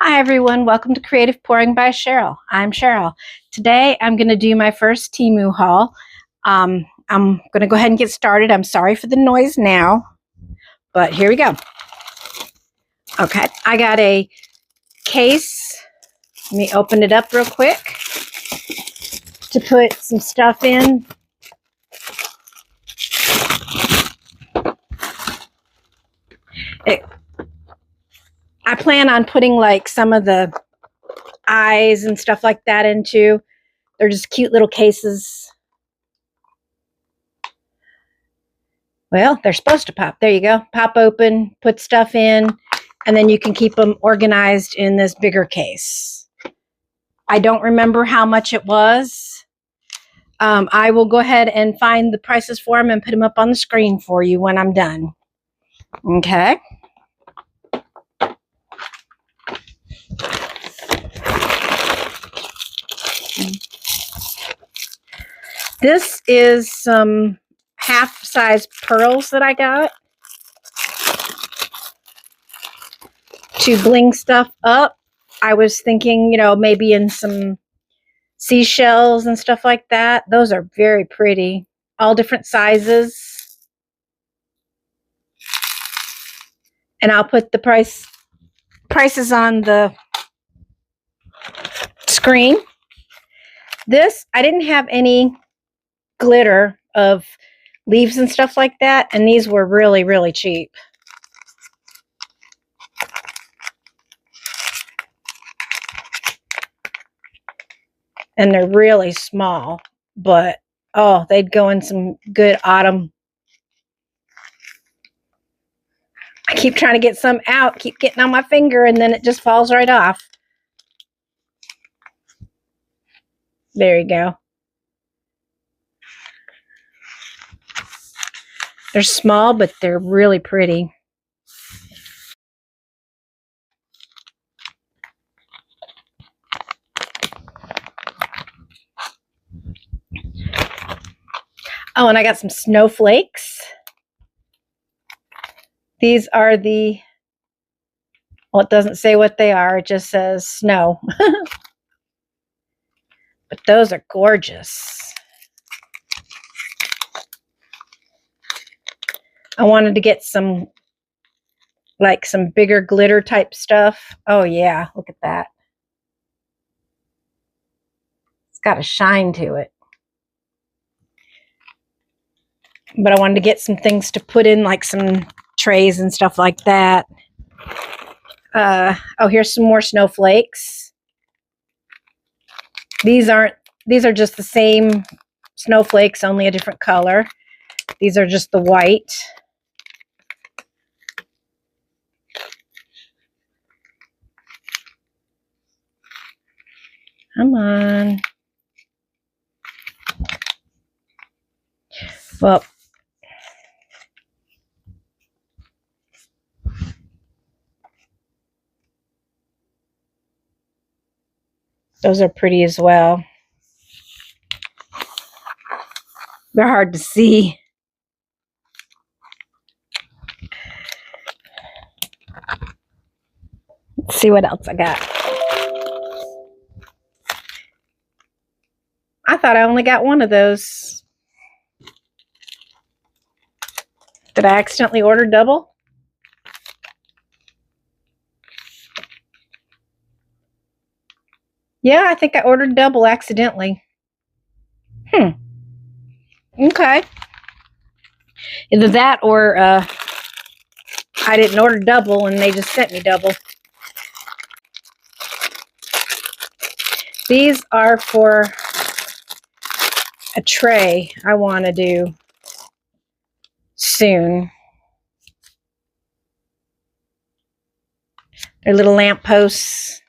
Hi everyone, welcome to Creative Pouring by Cheryl. I'm Cheryl. Today I'm going to do my first Temu haul. I'm going to go ahead and get started. I'm sorry for the noise now, but here we go. Okay, I got a case. Let me open it up real quick to put some stuff in. I plan on putting like some of the eyes and stuff like that into. They're just cute little cases. Well, they're supposed to pop. There you go. Pop open, put stuff in, and then you can keep them organized in this bigger case. I don't remember how much it was. I will go ahead and find the prices for them and put them up on the screen for you when I'm done. Okay. This is some half-size pearls that I got to bling stuff up. I was thinking, you know, maybe in some seashells and stuff like that. Those are very pretty. All different sizes. And I'll put the prices on the screen. This, I didn't have any glitter of leaves and stuff like that, and these were really, really cheap. And they're really small, but oh, they'd go in some good autumn. I keep trying to get some out, keep getting on my finger, and then it just falls right off. There you go. They're small, but they're really pretty. Oh, and I got some snowflakes. These are the, well, it doesn't say what they are. It just says snow. But those are gorgeous. I wanted to get some, like some bigger glitter type stuff. Oh yeah, look at that. It's got a shine to it. But I wanted to get some things to put in, like some trays and stuff like that. Oh, here's some more snowflakes. These are just the same snowflakes, only a different color. These are just the white. Come on. Well, those are pretty as well. They're hard to see. Let's see what else I got. I thought I only got one of those. Did I accidentally order double? Yeah, I think I ordered double accidentally. Okay. Either that or I didn't order double and they just sent me double. These are for a tray I want to do soon. They're little lamp posts.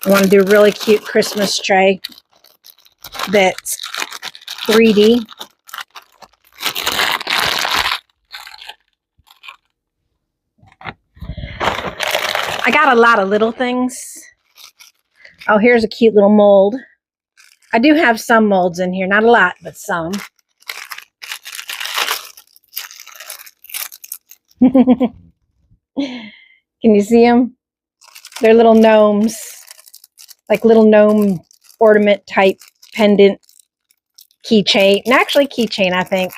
I want to do a really cute Christmas tray that's 3D. I got a lot of little things. Oh, here's a cute little mold. I do have some molds in here, not a lot, but some. Can you see them? They're little gnomes, like little gnome ornament type pendant keychain. And actually keychain, I think.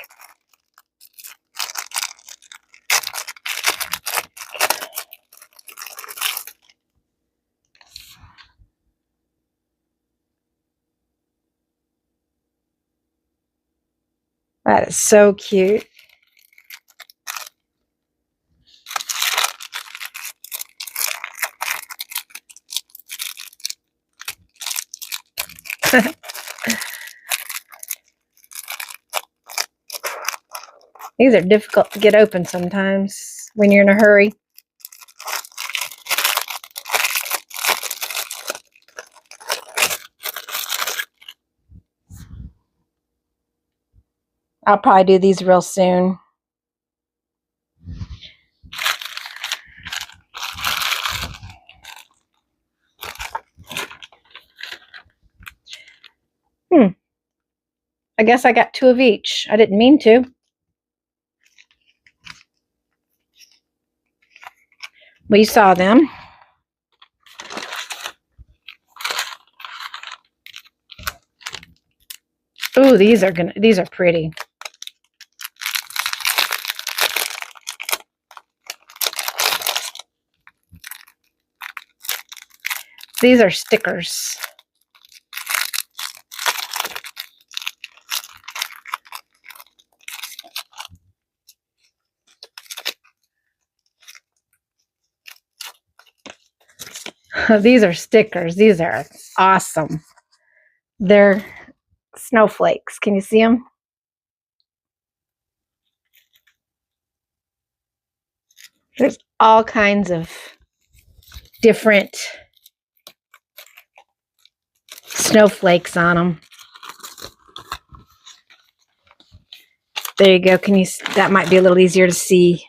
That is so cute. These are difficult to get open sometimes when you're in a hurry. I'll probably do these real soon. I guess I got 2 of each. I didn't mean to. We saw them. Ooh, these are pretty. These are stickers. These are stickers. These are awesome. They're snowflakes. Can you see them? There's all kinds of different snowflakes on them. There you go. Can you? That might be a little easier to see.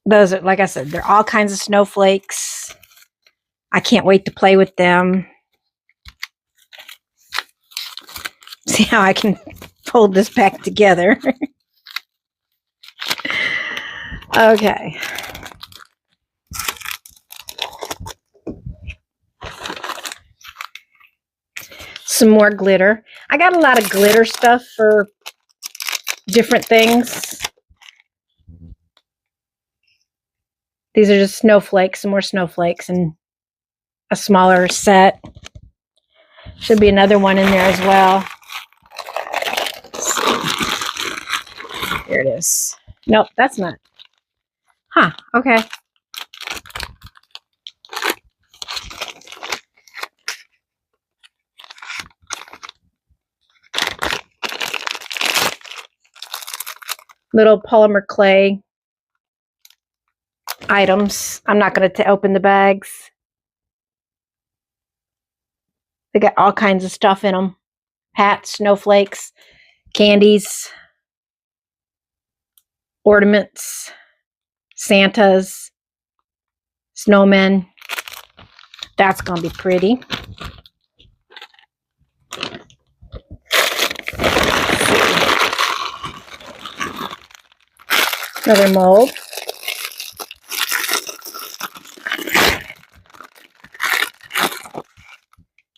Those are, like I said, they're all kinds of snowflakes. I can't wait to play with them. See how I can fold this back together. Okay. Some more glitter. I got a lot of glitter stuff for different things. These are just snowflakes, some more snowflakes, and a smaller set. Should be another one in there as well. Here it is. Nope, that's not. Huh, okay. Little polymer clay items. I'm not going to open the bags. They got all kinds of stuff in them. Hats, snowflakes, candies, ornaments, Santas, snowmen. That's going to be pretty. Another mold.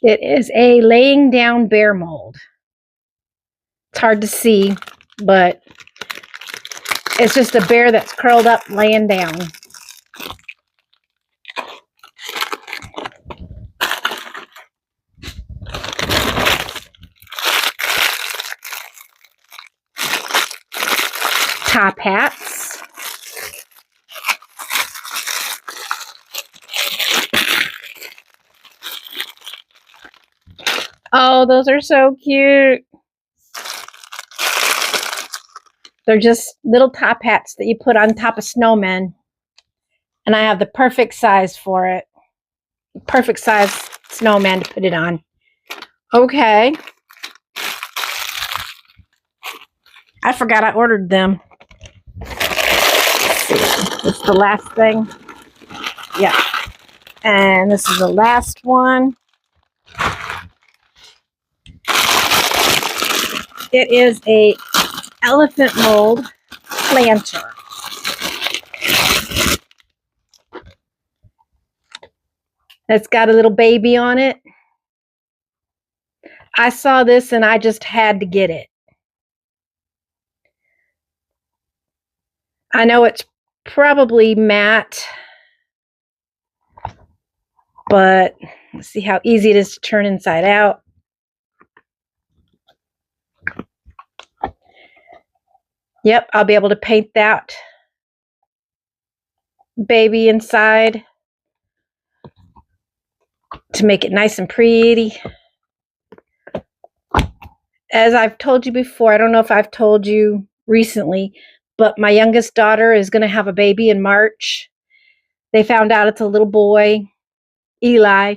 It is a laying down bear mold. It's hard to see, but it's just a bear that's curled up laying down. Top hats. Oh, those are so cute. They're just little top hats that you put on top of snowmen. And I have the perfect size for it. Perfect size snowman to put it on. Okay. I forgot I ordered them. Let's see. This is the last thing. Yeah. And this is the last one. It is a elephant mold planter. It's got a little baby on it. I saw this and I just had to get it. I know it's probably matte, but let's see how easy it is to turn inside out. Yep, I'll be able to paint that baby inside to make it nice and pretty. As I've told you before, I don't know if I've told you recently, but my youngest daughter is going to have a baby in March. They found out it's a little boy, Eli,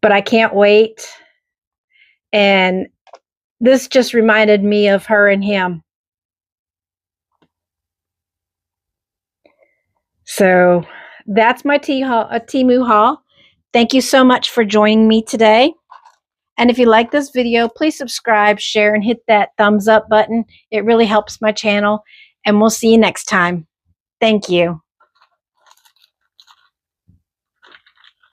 but I can't wait. And this just reminded me of her and him. So that's my Temu haul. Thank you so much for joining me today. And if you like this video, please subscribe, share, and hit that thumbs up button. It really helps my channel. And we'll see you next time. Thank you.